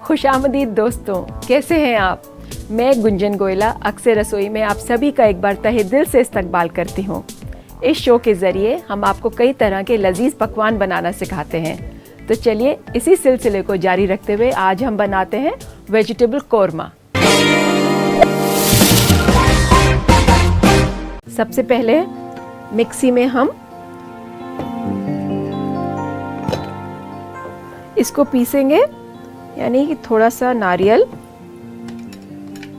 खुशामदीद दोस्तों, कैसे हैं आप? मैं गुंजन गोयला अक्सर रसोई में आप सभी का एक बार तहे दिल से इस्तकबाल करती हूँ। इस शो के ज़रिए हम आपको कई तरह के लजीज पकवान बनाना सिखाते हैं। तो चलिए इसी सिलसिले को जारी रखते हुए आज हम बनाते हैं वेजिटेबल कोरमा। सबसे पहले मिक्सी में हम इसको पीसेंगे, यानी कि थोड़ा सा नारियल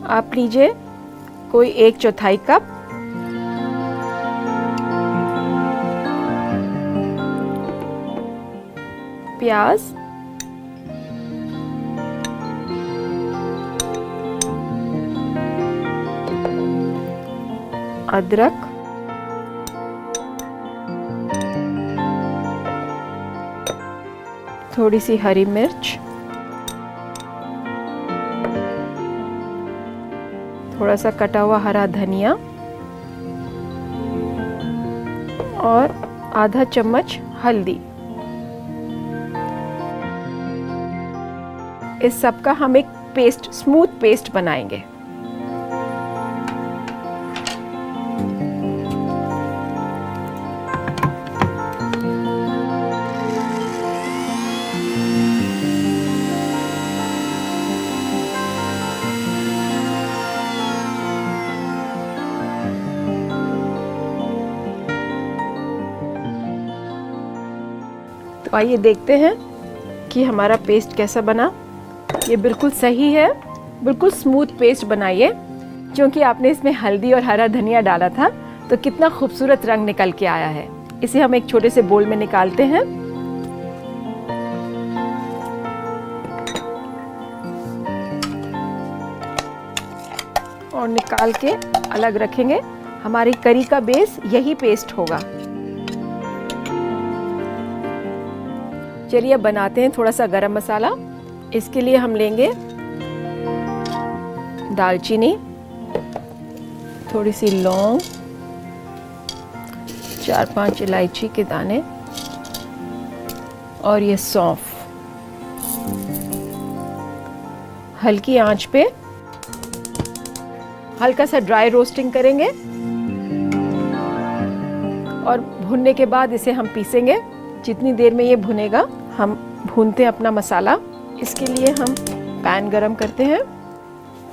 आप लीजिए, कोई 1/4 कप, प्याज, अदरक, थोड़ी सी हरी मिर्च, थोड़ा सा कटा हुआ हरा धनिया और आधा चम्मच हल्दी। इस सब का हम एक पेस्ट, स्मूथ पेस्ट बनाएंगे। तो आइए देखते हैं कि हमारा पेस्ट कैसा बना। ये बिल्कुल सही है, बिल्कुल स्मूथ पेस्ट बनाइए। क्योंकि आपने इसमें हल्दी और हरा धनिया डाला था तो कितना खूबसूरत रंग निकल के आया है। इसे हम एक छोटे से बोल में निकालते हैं। और निकाल के अलग रखेंगे। हमारी करी का बेस यही पेस्ट होगा। चलिए अब बनाते हैं थोड़ा सा गरम मसाला। इसके लिए हम लेंगे दालचीनी, थोड़ी सी लौंग, 4-5 इलायची के दाने और ये सौंफ। हल्की आंच पे हल्का सा ड्राई रोस्टिंग करेंगे और भुनने के बाद इसे हम पीसेंगे। जितनी देर में ये भुनेगा हम भूनते हैं अपना मसाला। इसके लिए हम पैन गरम करते हैं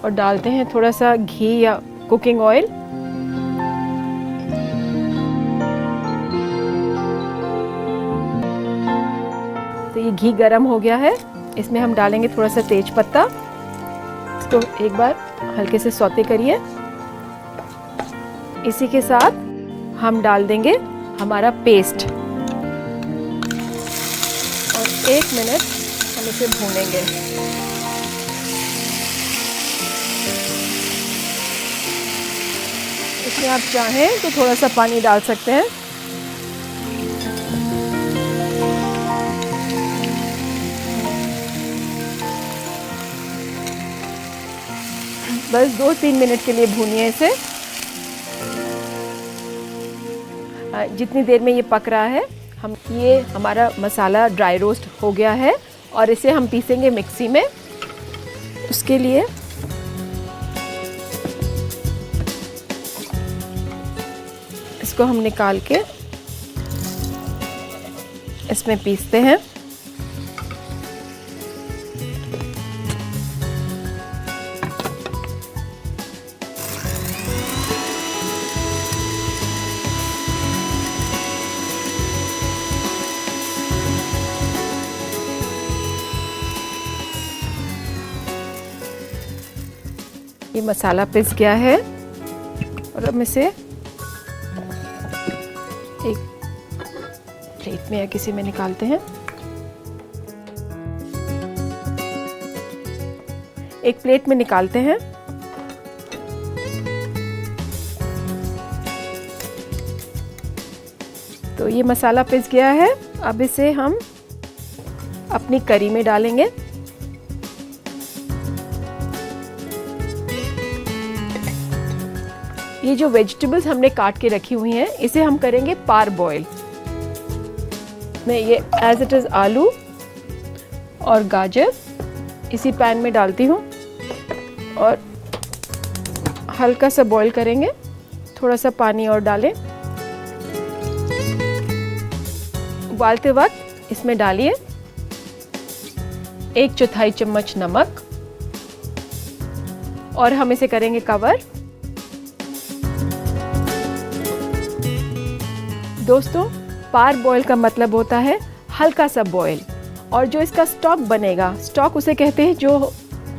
और डालते हैं थोड़ा सा घी या कुकिंग ऑयल। तो ये घी गरम हो गया है। इसमें हम डालेंगे थोड़ा सा तेज पत्ता। इसको एक बार हल्के से सौते करिए। इसी के साथ हम डाल देंगे हमारा पेस्ट और 1 मिनट हम इसे भूनेंगे। इसमें आप चाहें तो थोड़ा सा पानी डाल सकते हैं। बस 2-3 मिनट के लिए भूनिए इसे। जितनी देर में ये पक रहा है, ये हमारा मसाला ड्राई रोस्ट हो गया है और इसे हम पीसेंगे मिक्सी में। उसके लिए इसको हम निकाल के इसमें पीसते हैं। ये मसाला पिस गया है और हम इसे एक प्लेट में या किसी में निकालते हैं। एक प्लेट में निकालते हैं। तो ये मसाला पिस गया है। अब इसे हम अपनी करी में डालेंगे। ये जो वेजिटेबल्स हमने काट के रखी हुई हैं, इसे हम करेंगे पार बॉयल। में ये एज इट इज़ आलू और गाजर इसी पैन में डालती हूँ और हल्का सा बॉईल करेंगे। थोड़ा सा पानी और डालें। उबालते वक्त इसमें डालिए 1/4 चम्मच नमक और हम इसे करेंगे कवर। दोस्तों, पार बॉईल का मतलब होता है हल्का सा बॉईल, और जो इसका स्टॉक बनेगा, स्टॉक उसे कहते हैं जो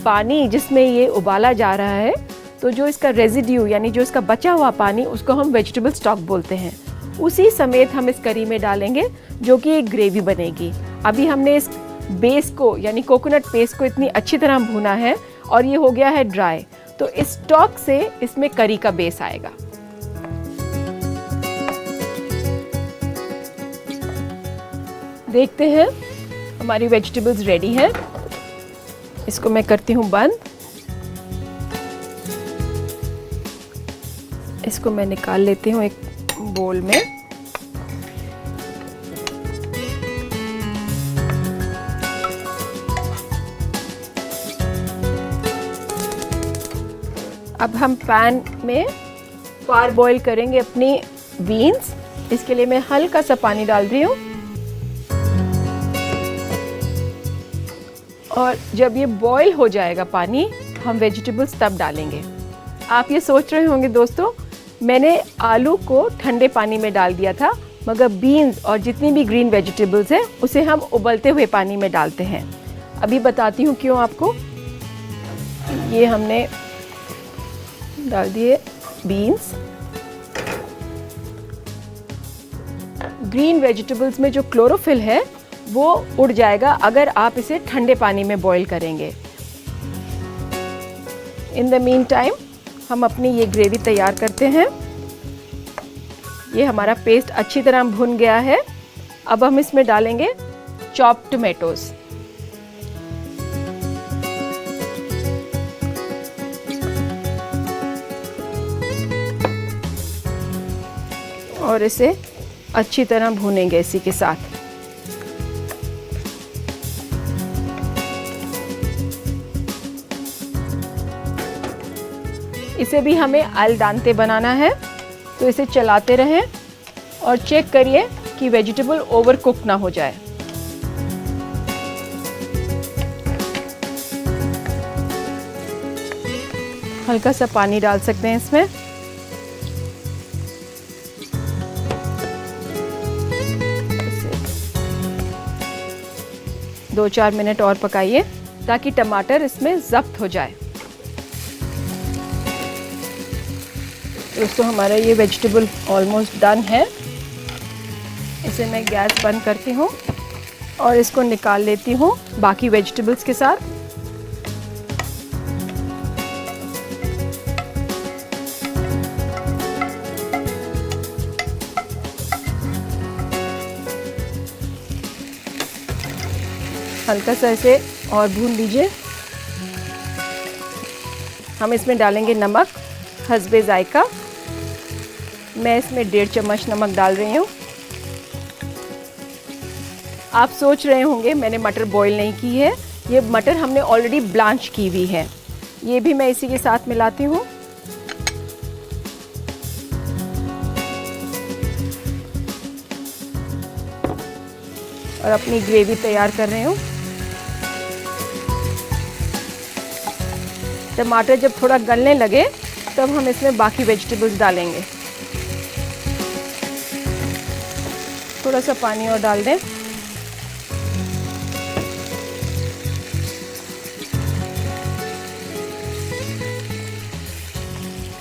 पानी जिसमें ये उबाला जा रहा है, तो जो इसका रेजिड्यू यानी जो इसका बचा हुआ पानी, उसको हम वेजिटेबल स्टॉक बोलते हैं। उसी समेत हम इस करी में डालेंगे जो कि एक ग्रेवी बनेगी। अभी हमने इस बेस को यानी कोकोनट पेस्ट को इतनी अच्छी तरह भूना है और ये हो गया है ड्राई, तो इस स्टॉक से इसमें करी का बेस आएगा। देखते हैं, हमारी वेजिटेबल्स रेडी हैं। इसको मैं करती हूँ बंद। इसको मैं निकाल लेती हूँ एक बोल में। अब हम पैन में पार बॉईल करेंगे अपनी बीन्स। इसके लिए मैं हल्का सा पानी डाल रही हूँ और जब ये बॉईल हो जाएगा पानी, हम वेजिटेबल्स तब डालेंगे। आप ये सोच रहे होंगे दोस्तों, मैंने आलू को ठंडे पानी में डाल दिया था, मगर बीन्स और जितनी भी ग्रीन वेजिटेबल्स हैं उसे हम उबलते हुए पानी में डालते हैं। अभी बताती हूँ क्यों आपको। ये हमने डाल दिए बीन्स। ग्रीन वेजिटेबल्स में जो क्लोरोफिल है वो उड़ जाएगा अगर आप इसे ठंडे पानी में बॉईल करेंगे। इन द मीन टाइम हम अपनी ये ग्रेवी तैयार करते हैं। ये हमारा पेस्ट अच्छी तरह भुन गया है। अब हम इसमें डालेंगे चॉप्ड टोमेटोज। और इसे अच्छी तरह भूनेंगे इसी के साथ। इसे भी हमें अल डांते बनाना है, तो इसे चलाते रहें और चेक करिए कि वेजिटेबल ओवर कुक ना हो जाए। हल्का सा पानी डाल सकते हैं इसमें। दो 4 मिनट और पकाइए ताकि टमाटर इसमें ज़ब्त हो जाए। दोस्तों, हमारा ये वेजिटेबल ऑलमोस्ट डन है। इसे मैं गैस बंद करती हूँ और इसको निकाल लेती हूँ बाकी वेजिटेबल्स के साथ। हल्का सा इसे और भून लीजिए। हम इसमें डालेंगे नमक हस्बे जायका। मैं इसमें 1.5 चम्मच नमक डाल रही हूँ। आप सोच रहे होंगे मैंने मटर बॉईल नहीं की है। ये मटर हमने ऑलरेडी ब्लांच की हुई है। ये भी मैं इसी के साथ मिलाती हूँ। और अपनी ग्रेवी तैयार कर रही हूँ। टमाटर जब थोड़ा गलने लगे तब हम इसमें बाकी वेजिटेबल्स डालेंगे। थोड़ा सा पानी और डाल दें।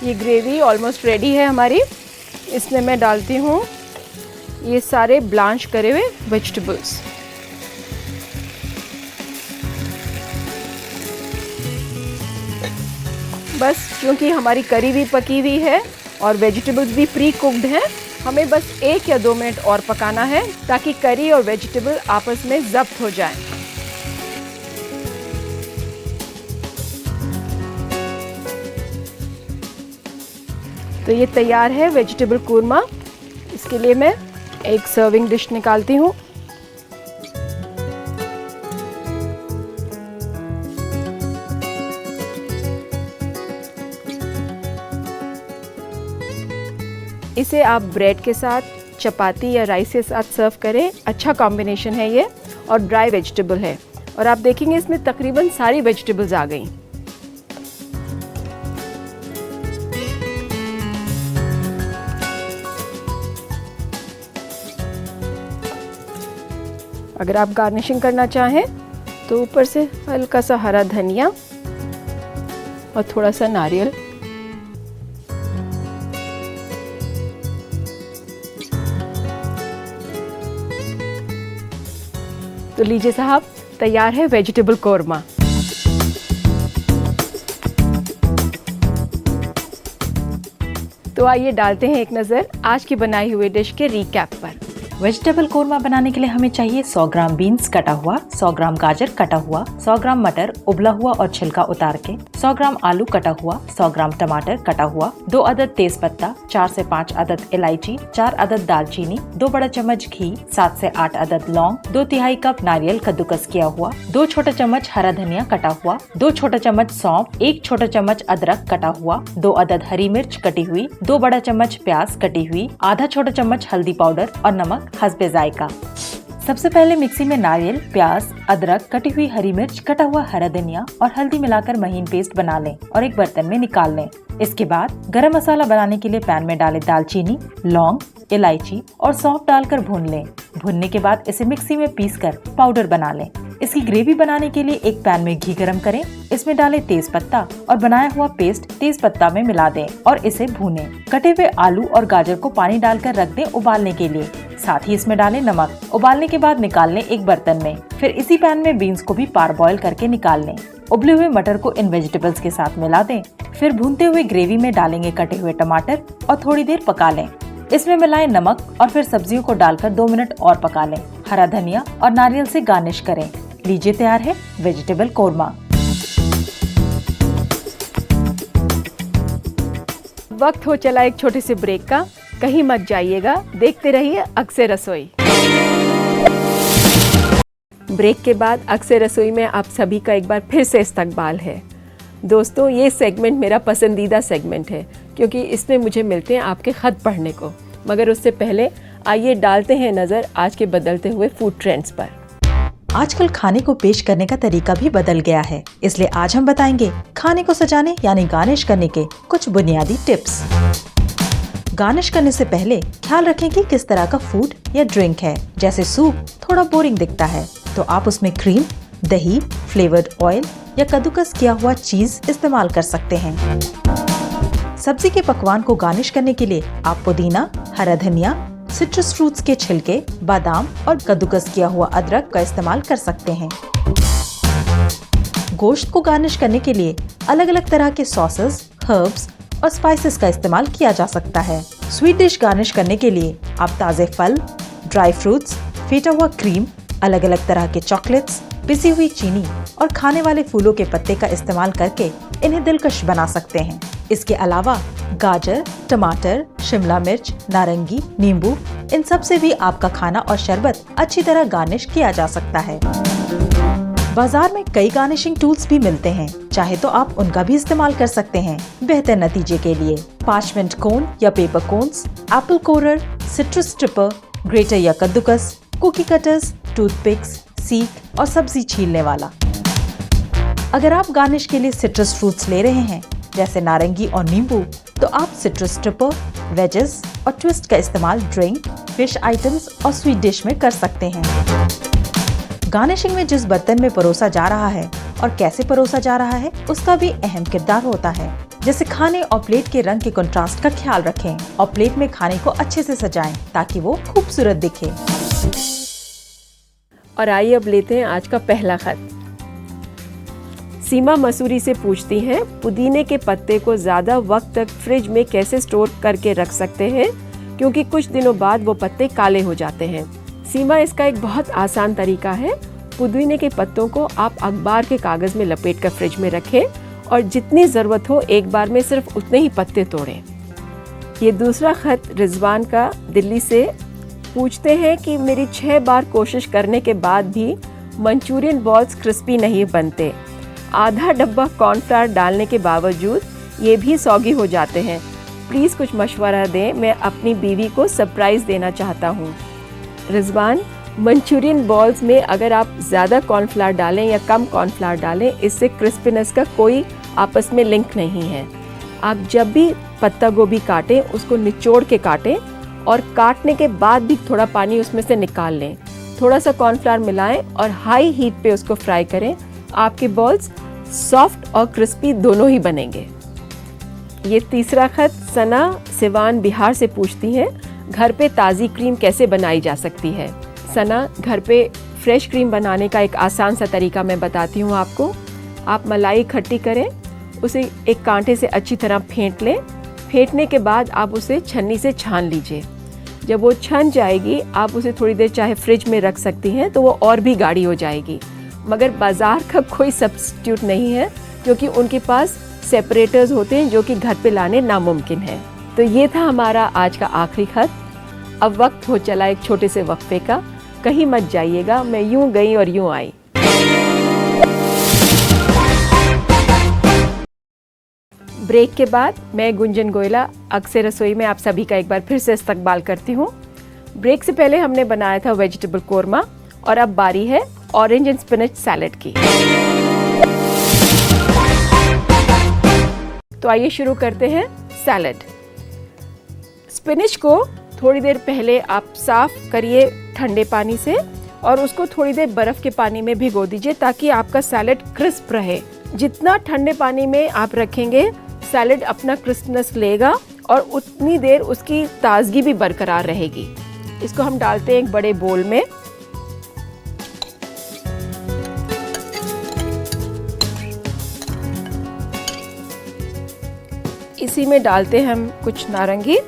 ये ग्रेवी ऑलमोस्ट रेडी है हमारी। इसमें मैं डालती हूँ ये सारे ब्लांच करे हुए वेजिटेबल्स। बस क्योंकि हमारी करी भी पकी हुई है और वेजिटेबल्स भी प्री कुक्ड हैं, हमें बस 1 या 2 मिनट और पकाना है ताकि करी और वेजिटेबल आपस में ज़ब्त हो जाएं। तो ये तैयार है वेजिटेबल कूरमा। इसके लिए मैं एक सर्विंग डिश निकालती हूँ। इसे आप ब्रेड के साथ, चपाती या राइस के साथ सर्व करें। अच्छा कॉम्बिनेशन है ये और ड्राई वेजिटेबल है और आप देखेंगे इसमें तकरीबन सारी वेजिटेबल्स आ गई। अगर आप गार्निशिंग करना चाहें तो ऊपर से हल्का सा हरा धनिया और थोड़ा सा नारियल। तो लीजिए साहब, तैयार है वेजिटेबल कोरमा। तो आइए डालते हैं एक नज़र आज की बनाई हुई डिश के रिकैप पर। वेजिटेबल कोरमा बनाने के लिए हमें चाहिए 100 ग्राम बीन्स कटा हुआ, 100 ग्राम गाजर कटा हुआ, 100 ग्राम मटर उबला हुआ और छिलका उतार के, 100 ग्राम आलू कटा हुआ, 100 ग्राम टमाटर कटा हुआ, 2 अदद तेज पत्ता, 4 से 5 अदद इलायची, 4 अदद दालचीनी, 2 बड़ा चम्मच घी, 7 से 8 अदद लौंग, 2 तिहाई कप नारियल कद्दूकस किया हुआ, 2 छोटा चम्मच हरा धनिया कटा हुआ, 2 छोटा चम्मच सौंफ, 1 छोटा चम्मच अदरक कटा हुआ, 2 अदद हरी मिर्च कटी हुई, 2 बड़ा चम्मच प्याज कटी हुई, आधा छोटा चम्मच हल्दी पाउडर और नमक हस्बे जायका। सबसे पहले मिक्सी में नारियल, प्याज, अदरक, कटी हुई हरी मिर्च, कटा हुआ हरा धनिया और हल्दी मिलाकर महीन पेस्ट बना लें और एक बर्तन में निकाल लें। इसके बाद गरम मसाला बनाने के लिए पैन में डालें दालचीनी, लौंग, इलायची और सौंफ डालकर भून लें। भुनने के बाद इसे मिक्सी में पीसकर पाउडर बना लें। इसकी ग्रेवी बनाने के लिए एक पैन में घी गरम करें, इसमें डालें तेज पत्ता और बनाया हुआ पेस्ट तेज पत्ता में मिला दें और इसे भूनें। कटे हुए आलू और गाजर को पानी डालकर रख दें उबालने के लिए। साथ ही इसमें डालें नमक। उबालने के बाद निकाल लें एक बर्तन में। फिर इसी पैन में बीन्स को भी पार बॉईल करके निकाल लें। उबले हुए मटर को इन वेजिटेबल्स के साथ मिला दें। फिर भूनते हुए ग्रेवी में डालेंगे कटे हुए टमाटर और थोड़ी देर पका लें। इसमें मिलाएं नमक और फिर सब्जियों को डालकर 2 मिनट और पका लें। हरा धनिया और नारियल से गार्निश करें। लीजिए तैयार है वेजिटेबल कोरमा। वक्त हो चला एक छोटे से ब्रेक का, कहीं मत जाइएगा, देखते रहिए अक्सर रसोई। ब्रेक के बाद अक्सर रसोई में आप सभी का एक बार फिर से इस्तकबाल है। दोस्तों, ये सेगमेंट मेरा पसंदीदा सेगमेंट है क्योंकि इसमें मुझे मिलते हैं आपके ख़त पढ़ने को। मगर उससे पहले आइए डालते हैं नज़र आज के बदलते हुए फूड ट्रेंड्स पर। आजकल खाने को पेश करने का तरीका भी बदल गया है, इसलिए आज हम बताएंगे खाने को सजाने यानी गार्निश करने के कुछ बुनियादी टिप्स। गार्निश करने से पहले ख्याल रखें कि किस तरह का फूड या ड्रिंक है। जैसे सूप थोड़ा बोरिंग दिखता है तो आप उसमें क्रीम, दही, फ्लेवर्ड ऑयल या कद्दूकस किया हुआ चीज इस्तेमाल कर सकते हैं। सब्जी के पकवान को गार्निश करने के लिए आप पुदीना, हरा धनिया, सिट्रस फ्रूट्स के छिलके, बादाम और कद्दूकस किया हुआ अदरक का इस्तेमाल कर सकते हैं। गोश्त को गार्निश करने के लिए अलग अलग तरह के सॉसेस, हर्ब्स और स्पाइसेस का इस्तेमाल किया जा सकता है। स्वीट डिश गार्निश करने के लिए आप ताज़े फल, ड्राई फ्रूट्स, फेटा हुआ क्रीम, अलग अलग तरह के चॉकलेट्स, पिसी हुई चीनी और खाने वाले फूलों के पत्ते का इस्तेमाल करके इन्हें दिलकश बना सकते हैं। इसके अलावा गाजर, टमाटर, शिमला मिर्च, नारंगी, नींबू, इन सब से भी आपका खाना और शरबत अच्छी तरह गार्निश किया जा सकता है। बाजार में कई गार्निशिंग टूल्स भी मिलते हैं, चाहे तो आप उनका भी इस्तेमाल कर सकते हैं बेहतर नतीजे के लिए। पार्चमेंट कोन या पेपर कोन्स, एप्पल कोरर, सिट्रस स्ट्रिपर, ग्रेटर या कद्दूकस, कुकी कटर्स, टूथपिक्स, सीख और सब्जी छीलने वाला। अगर आप गार्निश के लिए सिट्रस फ्रूट्स ले रहे हैं जैसे नारंगी और नींबू, तो आप सिट्रस स्ट्रिपर, वेजेस और ट्विस्ट का इस्तेमाल ड्रिंक, फिश आइटम्स और स्वीट डिश में कर सकते हैं। गार्निशिंग में जिस बर्तन में परोसा जा रहा है और कैसे परोसा जा रहा है उसका भी अहम किरदार होता है। जैसे खाने और प्लेट के रंग के कंट्रास्ट का ख्याल रखें और प्लेट में खाने को अच्छे से सजाएं ताकि वो खूबसूरत दिखे। और आइए अब लेते हैं आज का पहला खत। सीमा मसूरी से पूछती हैं, पुदीने के पत्ते को ज़्यादा वक्त तक फ्रिज में कैसे स्टोर करके रख सकते हैं क्योंकि कुछ दिनों बाद वो पत्ते काले हो जाते हैं। सीमा, इसका एक बहुत आसान तरीका है। पुदीने के पत्तों को आप अखबार के कागज़ में लपेट कर फ्रिज में रखें और जितनी ज़रूरत हो एक बार में सिर्फ उतने ही पत्ते तोड़ें। ये दूसरा खत रिजवान का दिल्ली से पूछते हैं कि मेरी 6 बार कोशिश करने के बाद भी मंचूरियन बॉल्स क्रिस्पी नहीं बनते। आधा डब्बा कॉर्नफ्लावर डालने के बावजूद ये भी सौगी हो जाते हैं। प्लीज़ कुछ मशवरा दें, मैं अपनी बीवी को सरप्राइज़ देना चाहता हूँ। रिजवान, मंचूरियन बॉल्स में अगर आप ज़्यादा कॉर्नफ्लावर डालें या कम कॉर्नफ्लावर डालें, इससे क्रिस्पीनेस का कोई आपस में लिंक नहीं है। आप जब भी पत्ता गोभी काटें उसको निचोड़ के काटें और काटने के बाद भी थोड़ा पानी उसमें से निकाल लें। थोड़ा सा कॉर्नफ्लावर मिलाएं और हाई हीट पे उसको फ्राई करें। आपके बॉल्स सॉफ्ट और क्रिस्पी दोनों ही बनेंगे। ये तीसरा खत सना सिवान बिहार से पूछती हैं, घर पे ताज़ी क्रीम कैसे बनाई जा सकती है। सना, घर पे फ्रेश क्रीम बनाने का एक आसान सा तरीका मैं बताती हूँ आपको। आप मलाई इकट्ठी करें, उसे एक कांटे से अच्छी तरह फेंट लें। फेंटने के बाद आप उसे छन्नी से छान लीजिए। जब वो छन जाएगी आप उसे थोड़ी देर चाहे फ्रिज में रख सकती हैं, तो वो और भी गाढ़ी हो जाएगी। मगर बाज़ार का कोई सब्स्टिट्यूट नहीं है, क्योंकि उनके पास सेपरेटर्स होते हैं जो कि घर पे लाने नामुमकिन है। तो ये था हमारा आज का आखिरी खत। अब वक्त हो चला एक छोटे से वक्फे का। कहीं मत जाइएगा, मैं यूं गई और यूं आई। ब्रेक के बाद मैं गुंजन गोयला अक्सर रसोई में आप सभी का एक बार फिर से इस्तकबाल करती हूँ। ब्रेक से पहले हमने बनाया था वेजिटेबल कोरमा और अब बारी है ऑरेंज एंड स्पिनच सैलेड की। तो आइए शुरू करते हैं सैलेड। स्पिनच को थोड़ी देर पहले आप साफ करिए ठंडे पानी से और उसको थोड़ी देर बर्फ़ के पानी में भिगो दीजिए ताकि आपका सैलेड क्रिस्प रहे। जितना ठंडे पानी में आप रखेंगे सैलेड अपना क्रिस्पनेस लेगा और उतनी देर उसकी ताजगी भी बरकरार रहेगी। इसको हम डालते हैं एक बड़े बोल में। इसी में डालते हैं हम कुछ नारंगी,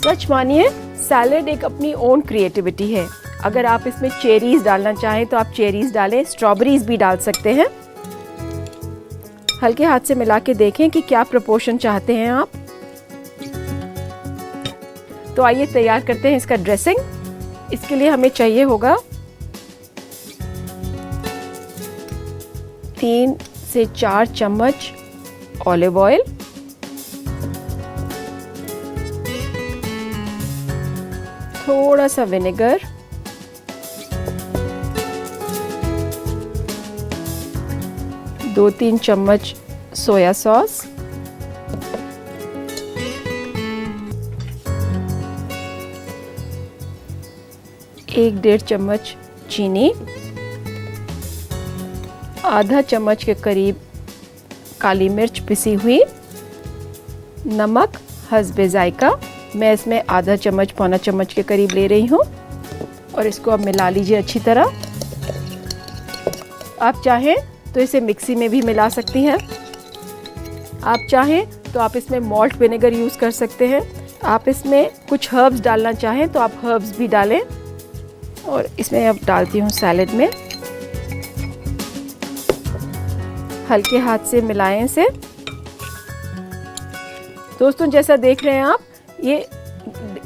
सच मानिए सैलेड एक अपनी ओन क्रिएटिविटी है। अगर आप इसमें चेरीज डालना चाहें तो आप चेरीज डालें, स्ट्रॉबेरीज भी डाल सकते हैं। हल्के हाथ से मिला के देखें कि क्या प्रोपोर्शन चाहते हैं आप। तो आइए तैयार करते हैं इसका ड्रेसिंग। इसके लिए हमें चाहिए होगा 3 से 4 चम्मच ऑलिव ऑयल, थोड़ा सा विनेगर, 2-3 चम्मच सोया सॉस, 1-1.5 चम्मच चीनी, आधा चम्मच के करीब काली मिर्च पिसी हुई, नमक हस्बे जायका, मैं इसमें आधा चम्मच पौना चम्मच के करीब ले रही हूँ और इसको अब मिला लीजिए अच्छी तरह। आप चाहें तो इसे मिक्सी में भी मिला सकती हैं। आप चाहें तो आप इसमें मॉल्ट विनेगर यूज़ कर सकते हैं। आप इसमें कुछ हर्ब्स डालना चाहें तो आप हर्ब्स भी डालें। और इसमें अब डालती हूँ सैलेड में, हल्के हाथ से मिलाएं इसे। दोस्तों जैसा देख रहे हैं आप, ये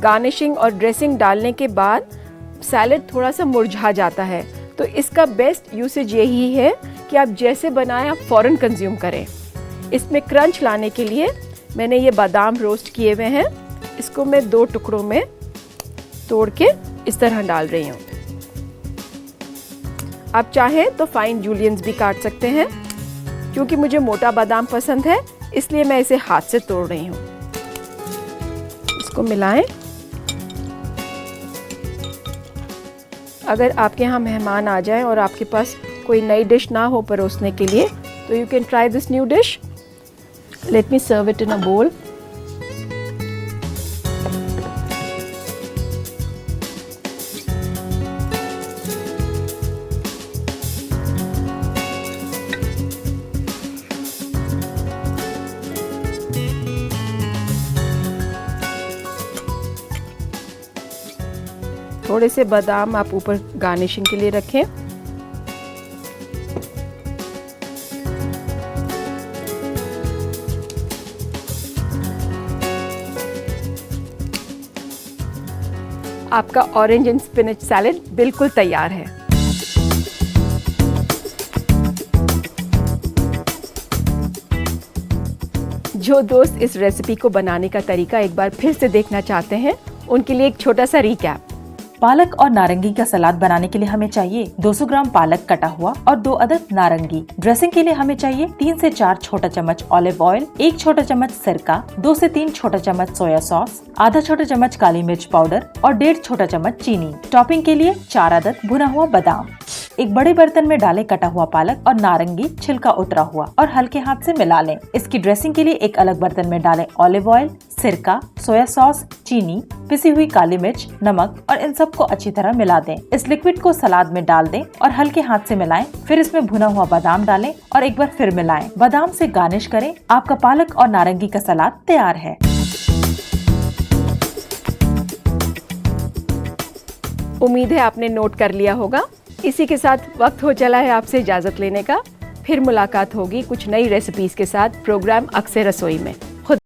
गार्निशिंग और ड्रेसिंग डालने के बाद सैलेड थोड़ा सा मुरझा जाता है। तो इसका बेस्ट यूसेज यही है कि आप जैसे बनाएं आप फ़ौरन कंज्यूम करें। इसमें क्रंच लाने के लिए मैंने ये बादाम रोस्ट किए हुए हैं, इसको मैं 2 टुकड़ों में तोड़ के इस तरह डाल रही हूँ। आप चाहें तो फाइन जूलियंस भी काट सकते हैं। क्योंकि मुझे मोटा बादाम पसंद है इसलिए मैं इसे हाथ से तोड़ रही हूँ। इसको मिलाएं। अगर आपके यहाँ मेहमान आ जाएं और आपके पास कोई नई डिश ना हो परोसने के लिए तो you can try this new dish. Let me serve it in a bowl. थोड़े से बादाम आप ऊपर गार्निशिंग के लिए रखें। आपका ऑरेंज एंड स्पिनच सैलेड बिल्कुल तैयार है। जो दोस्त इस रेसिपी को बनाने का तरीका एक बार फिर से देखना चाहते हैं, उनके लिए एक छोटा सा रिकैप। पालक और नारंगी का सलाद बनाने के लिए हमें चाहिए 200 ग्राम पालक कटा हुआ और 2 अदद नारंगी। ड्रेसिंग के लिए हमें चाहिए 3 से 4 छोटा चम्मच ऑलिव ऑयल, 1 छोटा चम्मच सिरका, 2 से 3 छोटा चम्मच सोया सॉस, आधा छोटा चम्मच काली मिर्च पाउडर और 1.5 छोटा चम्मच चीनी। टॉपिंग के लिए 4 अदद भुना हुआ बादाम। एक बड़े बर्तन में डालें कटा हुआ पालक और नारंगी छिलका उतरा हुआ और हल्के हाथ से मिला लें। इसकी ड्रेसिंग के लिए एक अलग बर्तन में डालें ऑलिव ऑयल, सिरका, सोया सॉस, चीनी, पिसी हुई काली मिर्च, नमक और इन सबको अच्छी तरह मिला दें। इस लिक्विड को सलाद में डाल दें और हल्के हाथ से मिलाएं। फिर इसमें भुना हुआ बादाम डालें और एक बार फिर मिलाएं। बादाम से गार्निश करें। आपका पालक और नारंगी का सलाद तैयार है। उम्मीद है आपने नोट कर लिया होगा। इसी के साथ वक्त हो चला है आपसे इजाजत लेने का। फिर मुलाकात होगी कुछ नई रेसिपीज के साथ प्रोग्राम अक्से रसोई में।